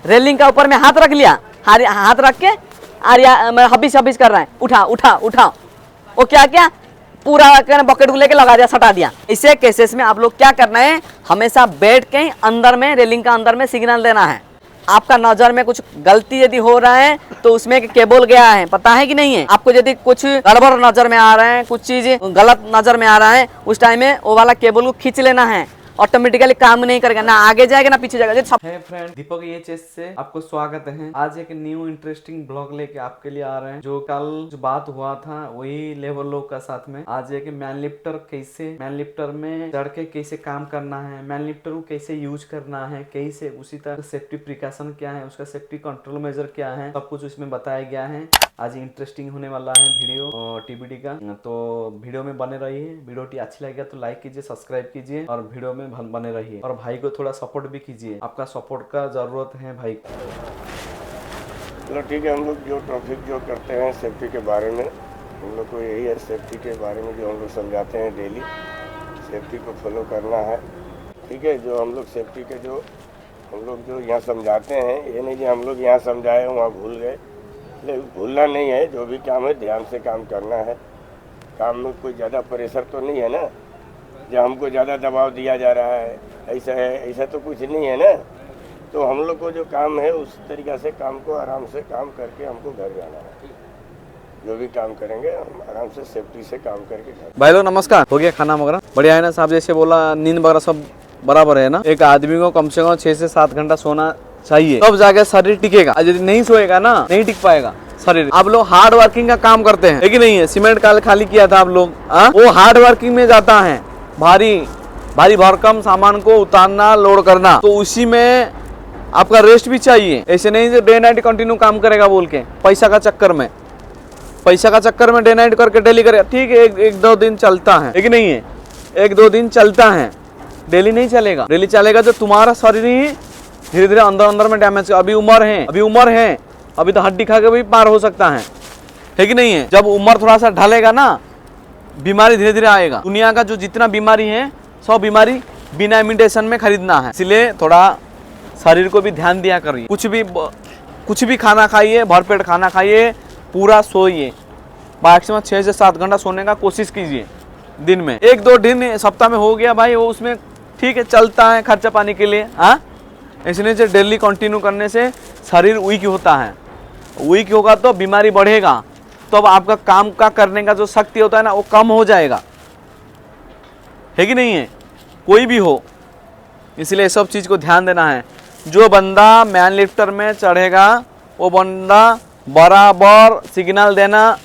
Railing का ऊपर में हाथ रख लिया, हाथ रख के आर्या हबिस हबिस कर रहा है, उठा उठा उठा। वो क्या क्या पूरा बकेट को लेके लगा दिया, सटा दिया। इसे केसेस में आप लोग क्या करना है, हमेशा बैठ के अंदर में रेलिंग का अंदर में सिग्नल देना है। आपका नजर में कुछ गलती यदि हो रहा है तो उसमें एक केबल गया है, पता है कि नहीं है? आपको यदि कुछ गड़बड़ नजर में आ रहा है, कुछ चीज गलत नजर में आ रहा है, उस टाइम में वो वाला केबल को खींच लेना है, ऑटोमेटिकली काम नहीं करेगा, ना आगे जाएगा ना पीछे जाएगा। है फ्रेंड, दीपक एचएस से आपको स्वागत है। आज एक न्यू इंटरेस्टिंग ब्लॉग लेके आपके लिए आ रहे हैं। जो कल जो बात हुआ था वही लेबर लोग का साथ में आज एक मैन लिफ्टर, कैसे मैन लिफ्टर में चढ़ के कैसे काम करना है, मैन लिफ्टर को कैसे यूज करना है, कैसे उसी तरह सेफ्टी प्रिकॉशन क्या है, उसका सेफ्टी कंट्रोल मेजर क्या है, सब कुछ उसमें बताया गया है। आज इंटरेस्टिंग होने वाला है वीडियो टीबीडी का, तो वीडियो में बने रहिए। वीडियो अच्छी लगेगा तो लाइक कीजिए, सब्सक्राइब कीजिए और वीडियो में बने रहिए, और भाई को थोड़ा सपोर्ट भी कीजिए, आपका सपोर्ट का जरूरत है भाई। चलो ठीक है, हम लोग जो टॉपिक जो करते हैं सेफ्टी के बारे में, हम लोग को यही है सेफ्टी के बारे में जो हम लोग समझाते हैं डेली, सेफ्टी को फॉलो करना है। ठीक है, जो हम लोग सेफ्टी के जो हम लोग जो यहाँ समझाते हैं, ये नहीं कि हम लोग यहाँ समझाए वहाँ भूल गए, लेकिन भूलना नहीं है। जो भी काम है ध्यान से काम करना है। काम में कोई ज़्यादा प्रेशर तो नहीं है ना, जब हमको ज़्यादा दबाव दिया जा रहा है, ऐसा है ऐसा तो कुछ नहीं है ना। तो हम लोग को जो काम है उस तरीक़ा से काम को आराम से काम करके हमको घर जाना है। जो भी काम करेंगे हम आराम से सेफ्टी से काम करके घर। भाई लोग नमस्कार, हो गया खाना वगैरह? बढ़िया है ना साहब? जैसे बोला नींद वगैरह सब बराबर है ना? एक आदमी को कम से कम 6 से 7 घंटा सोना चाहिए, तब जाके शरीर टिकेगा। यदि नहीं सोएगा ना, नहीं टिक पाएगा शरीर। आप लोग हार्ड वर्किंग का काम करते हैं, लेकिन नहीं है? सीमेंट काल खाली किया था आप लोग, वो हार्ड वर्किंग में जाता है, भारी भारी भरकम सामान को उतारना, लोड करना, तो उसी में आपका रेस्ट भी चाहिए। ऐसे नहीं जो डे नाइट कंटिन्यू काम करेगा बोल के पैसा का चक्कर में, पैसा का चक्कर में डे नाइट करके डेली करेगा। ठीक है, एक दो दिन चलता है, लेकिन नहीं है 1-2 दिन चलता है, डेली नहीं चलेगा। डेली चलेगा तो तुम्हारा शरीर ही धीरे धीरे अंदर अंदर में डैमेज। अभी उम्र है, अभी तो हड्डी खा के भी पार हो सकता है कि नहीं है? जब उम्र थोड़ा सा ढलेगा ना, बीमारी धीरे धीरे आएगा। दुनिया का जो जितना बीमारी है सब बीमारी बिना इमिटेशन में खरीदना है, इसलिए थोड़ा शरीर को भी ध्यान दिया करिए। कुछ भी खाना खाइए, भरपेट खाना खाइए, पूरा सोइए। मैक्सिमम 6 से 7 घंटा सोने का कोशिश कीजिए दिन में। 1-2 दिन सप्ताह में हो गया भाई, वो उसमें ठीक है, चलता है खर्चा पानी के लिए। इसलिए जो डेली कंटिन्यू करने से शरीर वीक होता है, वीक होगा तो बीमारी बढ़ेगा, तो अब आपका काम का करने का जो शक्ति होता है ना, वो कम हो जाएगा, है कि नहीं है? कोई भी हो, इसलिए सब चीज़ को ध्यान देना है। जो बंदा मैन लिफ्टर में चढ़ेगा वो बंदा बराबर सिग्नल देना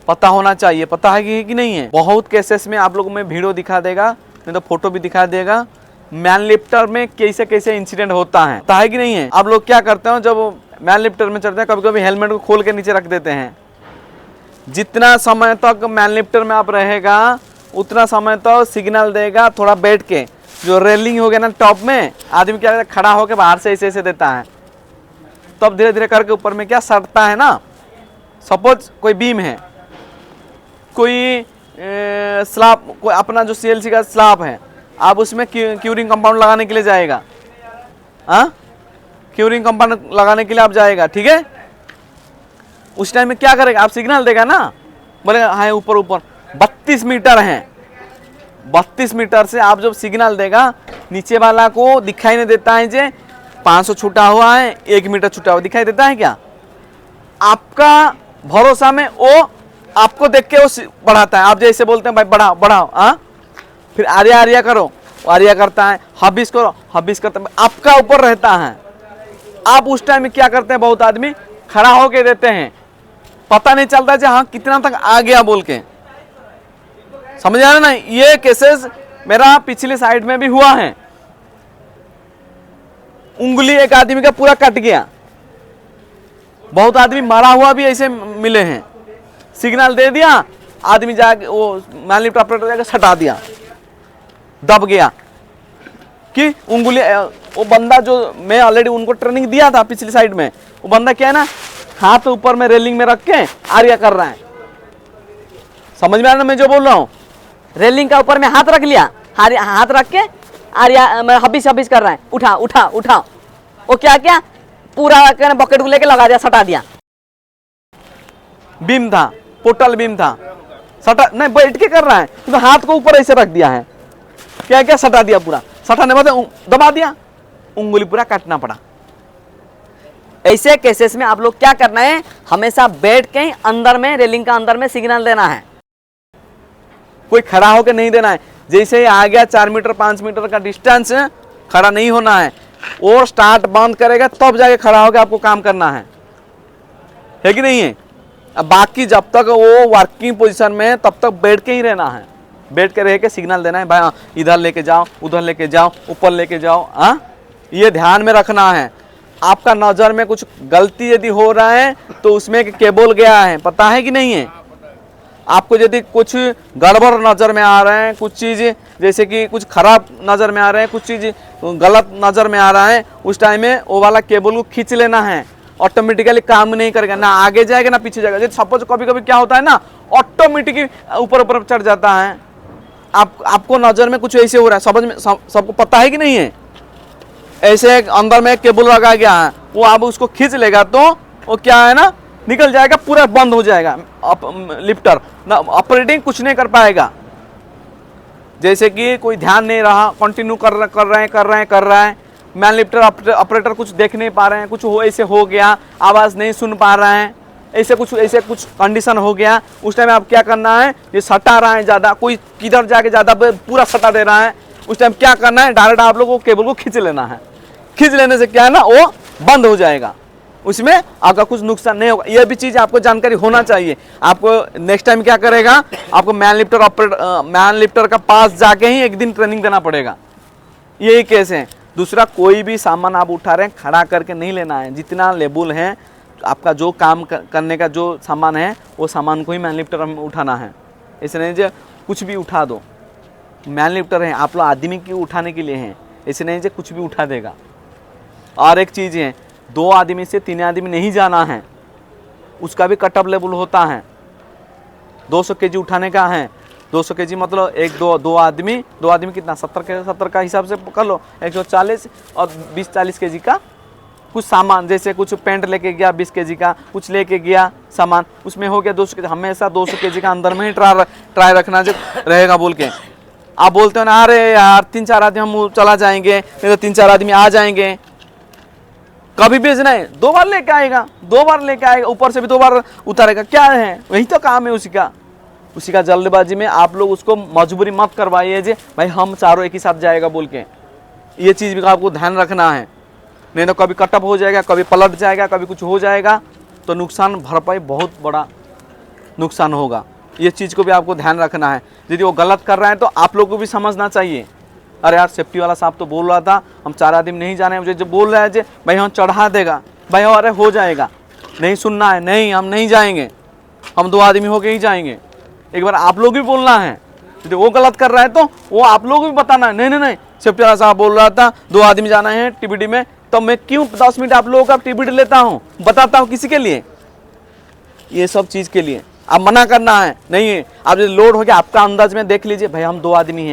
पता होना चाहिए। पता है कि नहीं है? बहुत केसेस में आप लोगों में वीडियो दिखा देगा, नहीं तो फोटो भी दिखा देगा, मैन लिफ्टर में कैसे कैसे इंसिडेंट होता है। पता है कि नहीं है? आप लोग क्या करते हो, जब मैन लिफ्टर में चढ़ते हैं कभी कभी हेलमेट को खोल के नीचे रख देते हैं। जितना समय तक मैन लिफ्टर में आप रहेगा उतना समय तो सिग्नल देगा। थोड़ा बैठ के जो रेलिंग हो गया ना टॉप में, आदमी क्या करता है, खड़ा होकर बाहर से ऐसे देता है, तब धीरे धीरे करके ऊपर में क्या सटता है ना। सपोज कोई बीम है, कोई स्लैब, कोई अपना जो CLC का स्लैब है, आप उसमें क्यूरिंग कंपाउंड लगाने के लिए जाएगा। क्यूरिंग कंपाउंड लगाने के लिए आप जाएगा, ठीक है? उस टाइम में क्या करेगा, आप सिग्नल देगा ना, बोलेगा हाँ ऊपर 32 मीटर है, 32 मीटर से आप जब सिग्नल देगा, नीचे वाला को दिखाई नहीं देता है जे 500 छूटा हुआ है, 1 मीटर छूटा हुआ दिखाई देता है क्या? आपका भरोसा में वो आपको देख के वो बढ़ाता है। आप जैसे बोलते हैं भाई बढ़ाओ बढ़ाओ, फिर आर्या करो, आर्या करता है, हबिस करो, हबिस करता है, आपका ऊपर रहता है। आप उस टाइम में क्या करते हैं, बहुत आदमी खड़ा होके देते हैं, पता नहीं चलता है हाँ कितना तक आ गया बोल के। समझ आ रहा ना? ये केसेस मेरा पिछली साइड में भी हुआ है। उंगली एक आदमी का पूरा कट गया, बहुत आदमी मरा हुआ भी ऐसे मिले हैं। सिग्नल दे दिया, आदमी जाके वो मैन लिफ्ट ऑपरेटर जाके सटा दिया, दब गया कि उंगली। वो बंदा जो मैं ऑलरेडी उनको ट्रेनिंग दिया था पिछली साइड में, वो बंदा क्या है ना, हाथ ऊपर में रेलिंग में रख के आर्या कर रहा है। समझ में आ रहा ना मैं जो बोल रहा हूँ? रेलिंग का ऊपर में हाथ रख लिया, हाथ रख के आर्या हबिस हबिस कर रहा है, उठा उठा उठा। वो क्या क्या पूरा बकेट को लेके लगा दिया, सटा दिया। बीम था, पोर्टल बीम था, सटा नहीं, बैठ के कर रहा है तो हाथ को ऊपर ऐसे रख दिया है, क्या क्या सटा दिया, पूरा सटाने बाद दबा दिया, उंगली पूरा काटना पड़ा। ऐसे केसेस में आप लोग क्या करना है, हमेशा बैठ के अंदर में, रेलिंग का अंदर में सिग्नल देना है, कोई खड़ा होकर नहीं देना है। जैसे ही आ गया 4 मीटर 5 मीटर का डिस्टेंस, खड़ा नहीं होना है, और स्टार्ट बंद करेगा तब जाके खड़ा होकर आपको काम करना है कि नहीं है। अब बाकी जब तक वो वर्किंग पोजीशन में है तब तक बैठ के ही रहना है, बैठ के रह के सिग्नल देना है, भाई इधर लेके जाओ, उधर लेके जाओ, ऊपर लेके जाओ। हाँ, ये ध्यान में रखना है। आपका नज़र में कुछ गलती यदि हो रहा है तो उसमें एक केबल गया है, पता है कि नहीं है। आपको यदि कुछ गड़बड़ नज़र में आ रहा है, कुछ चीज़ जैसे कि कुछ खराब नज़र में आ रहा है, कुछ चीज़ गलत नज़र में आ रहा है, उस टाइम में वो वाला केबल को खींच लेना है, ऑटोमेटिकली काम नहीं करेगा, ना आगे जाएगा ना पीछे जाएगा। जैसे सपोज कभी कभी क्या होता है ना, ऑटोमेटिकली ऊपर ऊपर चढ़ जाता है। आपको नज़र में कुछ ऐसे हो रहा है, समझ में सबको पता है कि नहीं है। ऐसे अंदर में केबल लगा गया है, वो आप उसको खींच लेगा तो वो क्या है ना, निकल जाएगा, पूरा बंद हो जाएगा, लिफ्टर ना ऑपरेटिंग कुछ नहीं कर पाएगा। जैसे कि कोई ध्यान नहीं रहा, कंटिन्यू कर रहा है, मैन लिफ्टर ऑपरेटर कुछ देख नहीं पा रहे हैं, कुछ हो ऐसे हो गया, आवाज़ नहीं सुन पा रहा है, ऐसे कुछ कंडीशन हो गया, उस टाइम आप क्या करना है, ये सटा रहा है ज़्यादा, कोई किधर जाके ज़्यादा पूरा सटा दे रहा है, उस टाइम क्या करना है, डायरेक्ट आप लोगों को केबल को खींच लेना है। खींच लेने से क्या है ना, वो बंद हो जाएगा, उसमें आपका कुछ नुकसान नहीं होगा। यह भी चीज़ आपको जानकारी होना चाहिए। आपको नेक्स्ट टाइम क्या करेगा, आपको मैन लिफ्टर का पास जाके ही एक दिन ट्रेनिंग देना पड़ेगा। यही केस है। दूसरा, कोई भी सामान आप उठा रहे हैं खड़ा करके नहीं लेना है। जितना लेबल है, आपका जो काम करने का जो सामान है, वो सामान को ही मैन लिफ्टर में उठाना है। ऐसे नहीं जो कुछ भी उठा दो, मैन लिफ्टर है, आप लोग आदमी की उठाने के लिए हैं, ऐसे नहीं जो कुछ भी उठा देगा। और एक चीज़ है, 2 आदमी से 3 आदमी नहीं जाना है, उसका भी कटअप लेवल होता है। 200 केजी उठाने का है, 200 केजी मतलब दो आदमी कितना 70 का हिसाब से कर लो, 140 और 20-40 केजी का कुछ सामान, जैसे कुछ पेंट लेके गया 20 केजी का, कुछ लेके गया सामान, उसमें हो गया 200 केजी। हमेशा 200 केजी का अंदर में ही ट्राई रखना रहेगा। बोल के आप बोलते हो ना, अरे यार 3-4 आदमी हम चला जाएंगे, नहीं तो 3-4 आदमी आ जाएंगे, कभी भेजना है 2 बार लेके आएगा, 2 बार लेके आएगा, ऊपर से भी 2 बार उतारेगा, क्या है, वही तो काम है उसी का जल्दबाजी में आप लोग उसको मजबूरी मत करवाइए जे भाई हम चारों एक ही साथ जाएगा बोल के। ये चीज़ भी आपको ध्यान रखना है, नहीं तो कभी कटअप हो जाएगा, कभी पलट जाएगा, कभी कुछ हो जाएगा, तो नुकसान भरपाई बहुत बड़ा नुकसान होगा। ये चीज़ को भी आपको ध्यान रखना है। यदि वो गलत कर रहा है तो आप लोग को भी समझना चाहिए, अरे यार सेफ्टी वाला साहब तो बोल रहा था हम 4 आदमी नहीं जाने, मुझे जो बोल रहा है जे भाई हम चढ़ा देगा, भाई अरे हो जाएगा, नहीं सुनना है, नहीं हम नहीं जाएंगे, हम 2 आदमी होके ही जाएंगे। एक बार आप लोग भी बोलना है। यदि वो गलत कर रहा है तो वो आप लोग भी बताना है, नहीं सेफ्टी वाला साहब बोल रहा था 2 आदमी जाना है टीबीडी में, तो मैं क्यों 10 मिनट आप लोगों का टीबीडी लेता हूँ, बताता हूँ किसी के लिए, ये सब चीज़ के लिए। आप मना करना है नहीं है। आप लोड हो गया, आपका अंदाज में देख लीजिए भाई हम 2 आदमी हैं,